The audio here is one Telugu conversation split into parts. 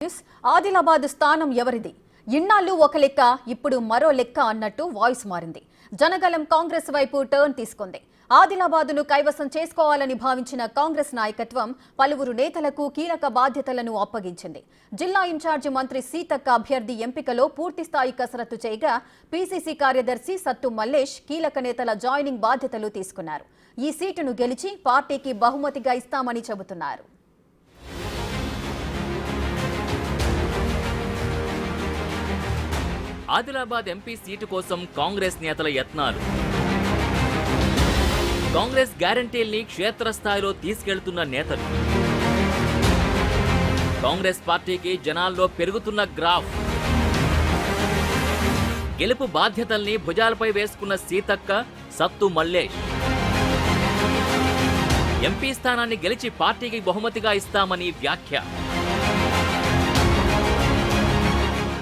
న్యూస్. ఆదిలాబాద్ స్థానం ఎవరిది? ఇన్నాళ్ళు ఒక లెక్క, ఇప్పుడు మరో లెక్క అన్నట్టు వాయిస్ మారింది. జనగలం కాంగ్రెస్ వైపు టర్న్ తీసుకుంది. ఆదిలాబాదును కైవసం చేసుకోవాలని భావించిన కాంగ్రెస్ నాయకత్వం పలువురు నేతలకు కీలక బాధ్యతలను అప్పగించింది. జిల్లా ఇన్ఛార్జి మంత్రి సీతక్క అభ్యర్థి ఎంపికలో పూర్తిస్థాయి కసరత్తు చేయగా పీసీసీ కార్యదర్శి సత్తు మల్లేష్ కీలక నేతల జాయినింగ్ బాధ్యతలు తీసుకున్నారు. ఈ సీటును గెలిచి పార్టీకి బహుమతిగా ఇస్తామని చెబుతున్నారు. ఆదిలాబాద్ ఎంపీ సీటు కోసం కాంగ్రెస్ నేతల యత్నాలు. కాంగ్రెస్ గ్యారంటీల్ని క్షేత్రస్థాయిలో తీసుకెళ్తున్న నేతలు. కాంగ్రెస్ పార్టీకి జనాల్లో పెరుగుతున్న గ్రాఫ్. గెలుపు బాధ్యతల్ని భుజాలపై వేసుకున్న సీతక్క, సత్తు మల్లేష్. ఎంపీ స్థానాన్ని గెలిచి పార్టీకి బహుమతిగా ఇస్తామని వ్యాఖ్య.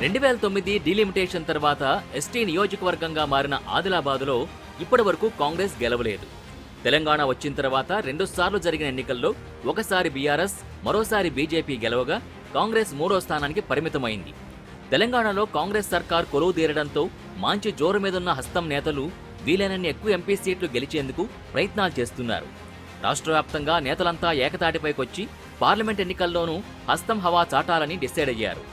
2009 డీలిమిటేషన్ తర్వాత ఎస్టీ నియోజకవర్గంగా మారిన ఆదిలాబాదులో ఇప్పటి వరకు కాంగ్రెస్ గెలవలేదు. తెలంగాణ వచ్చిన తర్వాత 2 సార్లు జరిగిన ఎన్నికల్లో ఒకసారి బీఆర్ఎస్, మరోసారి బీజేపీ గెలవగా కాంగ్రెస్ 3వ స్థానానికి పరిమితమైంది. తెలంగాణలో కాంగ్రెస్ సర్కార్ కొలువుదీరడంతో మంచి జోరు మీదున్న హస్తం నేతలు వీలైనన్ని ఎక్కువ ఎంపీ సీట్లు గెలిచేందుకు ప్రయత్నాలు చేస్తున్నారు. రాష్ట్ర వ్యాప్తంగా నేతలంతా ఏకతాటిపైకొచ్చి పార్లమెంట్ ఎన్నికల్లోనూ హస్తం హవా చాటాలని డిసైడ్ అయ్యారు.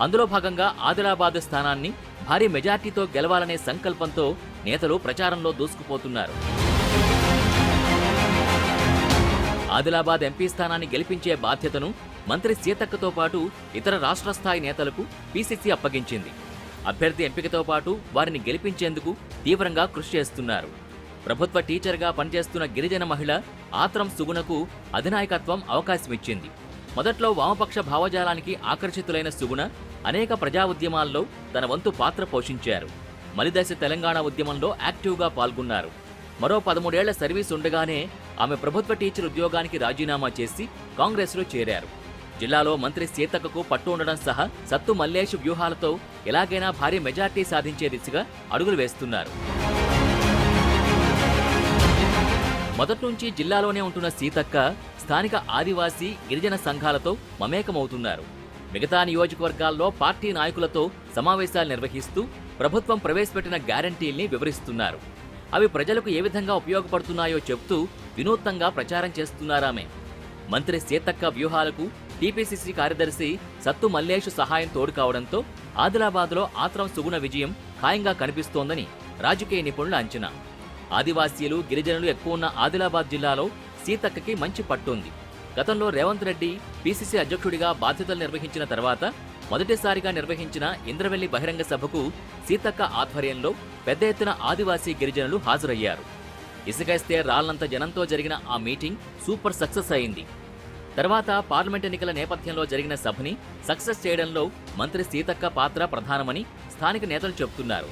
అందులో భాగంగా ఆదిలాబాద్ స్థానాన్ని భారీ మెజార్టీతో గెలవాలనే సంకల్పంతో నేతలు ప్రచారంలో దూసుకుపోతున్నారు. ఆదిలాబాద్ ఎంపీ స్థానాన్ని గెలిపించే బాధ్యతను మంత్రి సీతక్కతో పాటు ఇతర రాష్ట్ర స్థాయి నేతలకు పీసీసీ అప్పగించింది. అభ్యర్థి ఎంపికతో పాటు వారిని గెలిపించేందుకు తీవ్రంగా కృషి చేస్తున్నారు. ప్రభుత్వ టీచర్గా పనిచేస్తున్న గిరిజన మహిళ ఆత్రం సుగుణకు అధినాయకత్వం అవకాశమిచ్చింది. మొదట్లో వామపక్ష భావజాలానికి ఆకర్షితులైన సుగుణ అనేక ప్రజా ఉద్యమాల్లో తన వంతు పాత్ర పోషించారు. మలిదశ తెలంగాణ ఉద్యమంలో యాక్టివ్గా పాల్గొన్నారు. మరో 13 ఏళ్ల సర్వీస్ ఉండగానే ఆమె ప్రభుత్వ టీచర్ ఉద్యోగానికి రాజీనామా చేసి కాంగ్రెస్లో చేరారు. జిల్లాలో మంత్రి సీతక్కకు పట్టు ఉండడం సహా సత్తు మల్లేష్ వ్యూహాలతో ఎలాగైనా భారీ మెజార్టీ సాధించే దిశగా అడుగులు వేస్తున్నారు. మొదట్నుంచి జిల్లాలోనే ఉంటున్న సీతక్క స్థానిక ఆదివాసీ, గిరిజన సంఘాలతో మమేకమవుతున్నారు. మిగతా నియోజకవర్గాల్లో పార్టీ నాయకులతో సమావేశాలు నిర్వహిస్తూ ప్రభుత్వం ప్రవేశపెట్టిన గ్యారంటీల్ని వివరిస్తున్నారు. అవి ప్రజలకు ఏ విధంగా ఉపయోగపడుతున్నాయో చెబుతూ వినూత్నంగా ప్రచారం చేస్తున్నారామె. మంత్రి సీతక్క వ్యూహాలకు టీపీసీసీ కార్యదర్శి సత్తు మల్లేష్ సహాయం తోడు కావడంతో ఆదిలాబాద్లో ఆత్రం సుగుణ విజయం ఖాయంగా కనిపిస్తోందని రాజకీయ నిపుణుల అంచనా. ఆదివాసీలు, గిరిజనులు ఎక్కువ ఉన్న ఆదిలాబాద్ జిల్లాలో సీతక్కకి మంచి పట్టుంది. గతంలో రేవంత్ రెడ్డి పీసీసీ అధ్యక్షుడిగా బాధ్యతలు నిర్వహించిన తర్వాత మొదటిసారిగా నిర్వహించిన ఇంద్రవెల్లి బహిరంగ సభకు సీతక్క ఆధ్వర్యంలో పెద్ద ఎత్తున ఆదివాసీ గిరిజనులు హాజరయ్యారు. ఇసుకేస్తే రాళ్లంత జనంతో జరిగిన ఆ మీటింగ్ సూపర్ సక్సెస్ అయింది. తర్వాత పార్లమెంట్ ఎన్నికల నేపథ్యంలో జరిగిన సభని సక్సెస్ చేయడంలో మంత్రి సీతక్క పాత్ర ప్రధానమని స్థానిక నేతలు చెబుతున్నారు.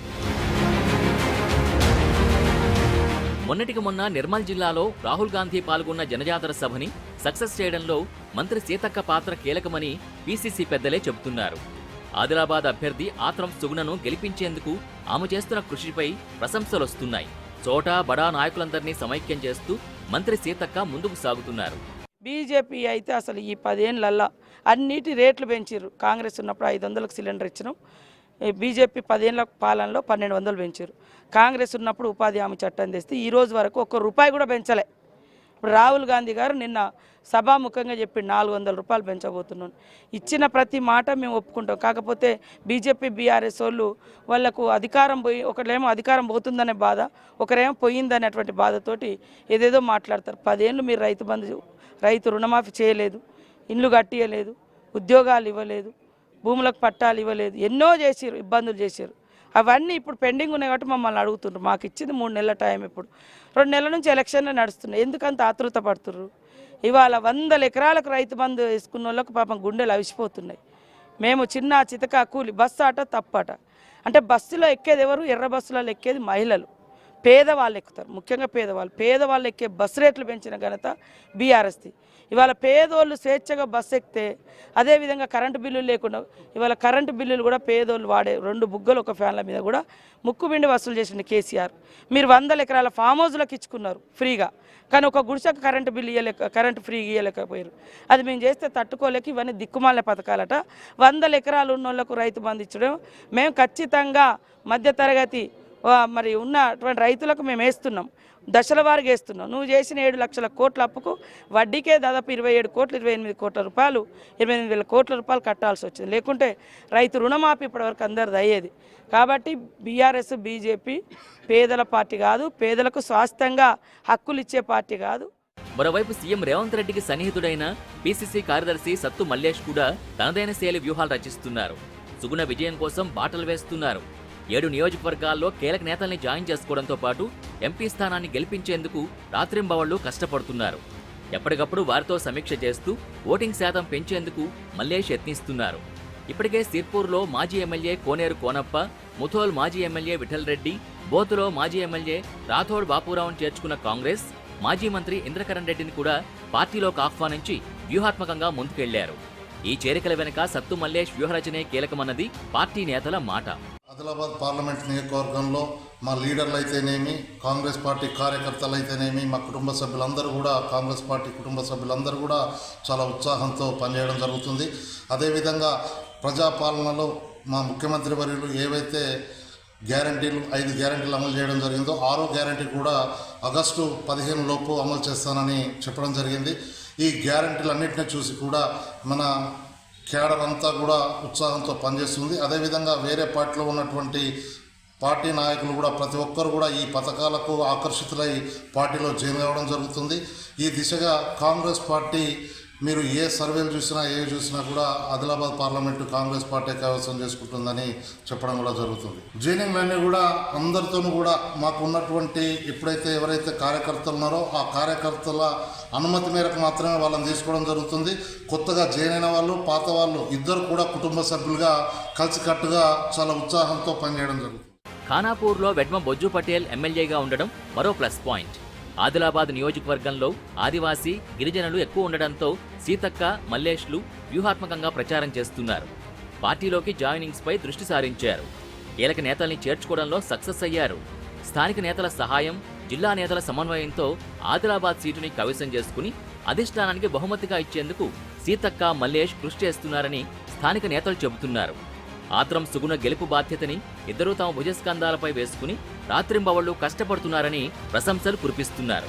మొన్నటికి మొన్న నిర్మల్ జిల్లాలో రాహుల్ గాంధీ పాల్గొన్న జనజాతర సభని సక్సెస్ చేయడంలో మంత్రి సీతక్క పాత్ర కీలకమని పీసీసీ పెద్దలే చెబుతున్నారు. ఆదిలాబాద్ అభ్యర్థి ఆత్రం సుగుణను గెలిపించేందుకు ఆమె చేస్తున్న కృషిపై ప్రశంసలొస్తున్నాయి. చోటా బడా నాయకులందరినీ సమైక్యం చేస్తూ మంత్రి సీతక్క ముందుకు సాగుతున్నారు. బీజేపీ అయితే అసలు ఈ 10 ఏళ్ళల్లో అన్నిటి రేట్లు పెంచారు. కాంగ్రెస్ ఉన్నప్పుడు 500లకు సిలిండర్ ఇచ్చినాం. బీజేపీ 10 ఏళ్ళ పాలనలో 1200 పెంచారు. కాంగ్రెస్ ఉన్నప్పుడు ఉపాధి హామీ చట్టం తెస్తే ఈ రోజు వరకు ₹1 కూడా పెంచలే. ఇప్పుడు రాహుల్ గాంధీ గారు నిన్న సభాముఖంగా చెప్పి 400 రూపాయలు పెంచబోతున్నాను. ఇచ్చిన ప్రతి మాట మేము ఒప్పుకుంటాం. కాకపోతే బీజేపీ, బీఆర్ఎస్ వాళ్ళు వాళ్లకు అధికారం పోయి, ఒకరేమో అధికారం పోతుందనే బాధ, ఒకరేమో పోయిందనేటువంటి బాధతోటి ఏదేదో మాట్లాడతారు. 10 ఏళ్ళు మీరు రైతు రుణమాఫీ చేయలేదు, ఇండ్లు కట్టియలేదు, ఉద్యోగాలు ఇవ్వలేదు, భూములకు పట్టాలు ఇవ్వలేదు, ఎన్నో చేసారు, ఇబ్బందులు చేశారు. అవన్నీ ఇప్పుడు పెండింగ్ ఉన్నాయి కాబట్టి మమ్మల్ని అడుగుతుండ్రు. మాకు ఇచ్చింది 3 నెలల టైం, ఇప్పుడు 2 నెలల నుంచి ఎలక్షన్లు నడుస్తున్నాయి. ఎందుకంత ఆతృత పడుతుర్రు? ఇవాళ 100 ఎకరాలకు రైతు బంధు వేసుకున్న వాళ్ళకు పాపం గుండెలు అవిసిపోతున్నాయి. మేము చిన్న చితక కూలి బస్సు ఆట తప్పట. అంటే బస్సులో ఎక్కేది ఎవరు? ఎర్ర బస్సులలో ఎక్కేది మహిళలు, పేదవాళ్ళు ఎక్కుతారు. ముఖ్యంగా పేదవాళ్ళు ఎక్కే బస్సు రేట్లు పెంచిన ఘనత బీఆర్ఎస్ది. ఇవాళ పేదోళ్ళు స్వేచ్ఛగా బస్సు ఎక్కితే అదేవిధంగా కరెంటు బిల్లులు లేకుండా ఇవాళ కరెంటు బిల్లులు కూడా పేదోళ్ళు వాడే 2 బుగ్గలు ఒక ఫ్యాన్ల మీద కూడా ముక్కుబిండి వసూలు చేసిండు కేసీఆర్. మీరు 100 ఎకరాల ఫామ్ హౌస్లకు ఇచ్చుకున్నారు ఫ్రీగా, కానీ ఒక గుడిసెకు కరెంటు బిల్లు కరెంటు ఫ్రీ ఇవ్వలేకపోయారు. అది మేము చేస్తే తట్టుకోలేక ఇవన్నీ దిక్కుమాల పథకాలట. 100 ఎకరాలు ఉన్న వాళ్ళకు రైతు బంధు ఇచ్చడం మేము ఖచ్చితంగా మధ్యతరగతి మరి ఉన్నటువంటి రైతులకు మేము వేస్తున్నాం, దశల వారికి వేస్తున్నాం. నువ్వు చేసిన 7 లక్షల కోట్ల అప్పుకు వడ్డీకే దాదాపు 27 కోట్లు 28 కోట్ల రూపాయలు 28,000 కోట్ల రూపాయలు కట్టాల్సి వచ్చింది. లేకుంటే రైతు రుణమాఫీ ఇప్పటివరకు అందరిది అయ్యేది. కాబట్టి బీఆర్ఎస్ బీజేపీ పేదల పార్టీ కాదు, పేదలకు స్వాస్థ్యంగా హక్కులు ఇచ్చే పార్టీ కాదు. మరోవైపు సీఎం రేవంత్ రెడ్డికి సన్నిహితుడైన పీసీసీ కార్యదర్శి సత్తు మల్లేష్ కూడా తనదైన శైలి వ్యూహాలు రచిస్తున్నారు. సుగుణ విజయం కోసం బాటలు వేస్తున్నారు. 7 నియోజకవర్గాల్లో కీలక నేతల్ని జాయిన్ చేసుకోవడంతో పాటు ఎంపీ స్థానాన్ని గెలిపించేందుకు రాత్రింబవళ్లు కష్టపడుతున్నారు. ఎప్పటికప్పుడు వారితో సమీక్ష చేస్తూ ఓటింగ్ శాతం పెంచేందుకు మల్లేష్ యత్నిస్తున్నారు. ఇప్పటికే సిర్పూర్లో మాజీ ఎమ్మెల్యే కోనేరు కోనప్ప, ముథోల్ మాజీ ఎమ్మెల్యే విఠల్ రెడ్డి, బోతులో మాజీ ఎమ్మెల్యే రాథోడ్ బాపురావును చేర్చుకున్న కాంగ్రెస్ మాజీ మంత్రి ఇంద్రకరణ్ రెడ్డిని కూడా పార్టీలోకి ఆహ్వానించి వ్యూహాత్మకంగా ముందుకెళ్లారు. ఈ చేరికల వెనుక సత్తు మల్లేష్ వ్యూహరచనే కీలకమన్నది పార్టీ నేతల మాట. ఆదిలాబాద్ పార్లమెంట్ నియోజకవర్గంలో మా లీడర్లు అయితేనేమి, కాంగ్రెస్ పార్టీ కార్యకర్తలు అయితేనేమి, మా కుటుంబ సభ్యులందరూ కూడా కాంగ్రెస్ పార్టీ కుటుంబ సభ్యులందరూ కూడా చాలా ఉత్సాహంతో పనిచేయడం జరుగుతుంది. అదేవిధంగా ప్రజాపాలనలో మా ముఖ్యమంత్రి వర్యులు ఏవైతే గ్యారంటీలు 5 గ్యారంటీలు అమలు చేయడం జరిగిందో 6వ గ్యారంటీ కూడా ఆగస్టు 15 లోపు అమలు చేస్తానని చెప్పడం జరిగింది. ఈ గ్యారంటీలన్నింటినీ చూసి కూడా మన కేడర్ అంతా కూడా ఉత్సాహంతో పనిచేస్తుంది. అదేవిధంగా వేరే పార్టీలో ఉన్నటువంటి పార్టీ నాయకులు కూడా ప్రతి ఒక్కరు కూడా ఈ పథకాలకు ఆకర్షితులై పార్టీలో జాయిన్ అవ్వడం జరుగుతుంది. ఈ దిశగా కాంగ్రెస్ పార్టీ మీరు ఏ సర్వేలు చూసినా చూసినా కూడా ఆదిలాబాద్ పార్లమెంటు కాంగ్రెస్ పార్టీ కైవసం చేసుకుంటుందని చెప్పడం కూడా జరుగుతుంది. జాయినింగ్లన్నీ కూడా అందరితోనూ కూడా మాకు ఉన్నటువంటి ఎప్పుడైతే ఎవరైతే కార్యకర్తలు ఉన్నారో ఆ కార్యకర్తల అనుమతి మేరకు మాత్రమే వాళ్ళని తీసుకోవడం జరుగుతుంది. కొత్తగా జాయిన్ అయిన వాళ్ళు, పాత వాళ్ళు ఇద్దరు కూడా కుటుంబ సభ్యులుగా కలిసికట్టుగా చాలా ఉత్సాహంతో పనిచేయడం జరుగుతుంది. ఖానాపూర్లో వెడ్మ బొజ్జు పటేల్ ఎమ్మెల్యేగా ఉండడం మరో ప్లస్ పాయింట్. ఆదిలాబాద్ నియోజకవర్గంలో ఆదివాసీ, గిరిజనులు ఎక్కువ ఉండడంతో సీతక్క, మల్లేష్లు వ్యూహాత్మకంగా ప్రచారం చేస్తున్నారు. పార్టీలోకి జాయినింగ్స్పై దృష్టి సారించారు. కీలక నేతల్ని చేర్చుకోవడంలో సక్సెస్ అయ్యారు. స్థానిక నేతల సహాయం, జిల్లా నేతల సమన్వయంతో ఆదిలాబాద్ సీటుని కైవసం చేసుకుని అధిష్టానానికి బహుమతిగా ఇచ్చేందుకు సీతక్క, మల్లేష్ కృషి చేస్తున్నారని స్థానిక నేతలు చెబుతున్నారు. ఆత్రం సుగుణ గెలుపు బాధ్యతని ఇద్దరూ తమ భుజస్కంధాలపై వేసుకుని రాత్రింబవళ్లు కష్టపడుతున్నారని ప్రశంసలు కురిపిస్తున్నారు.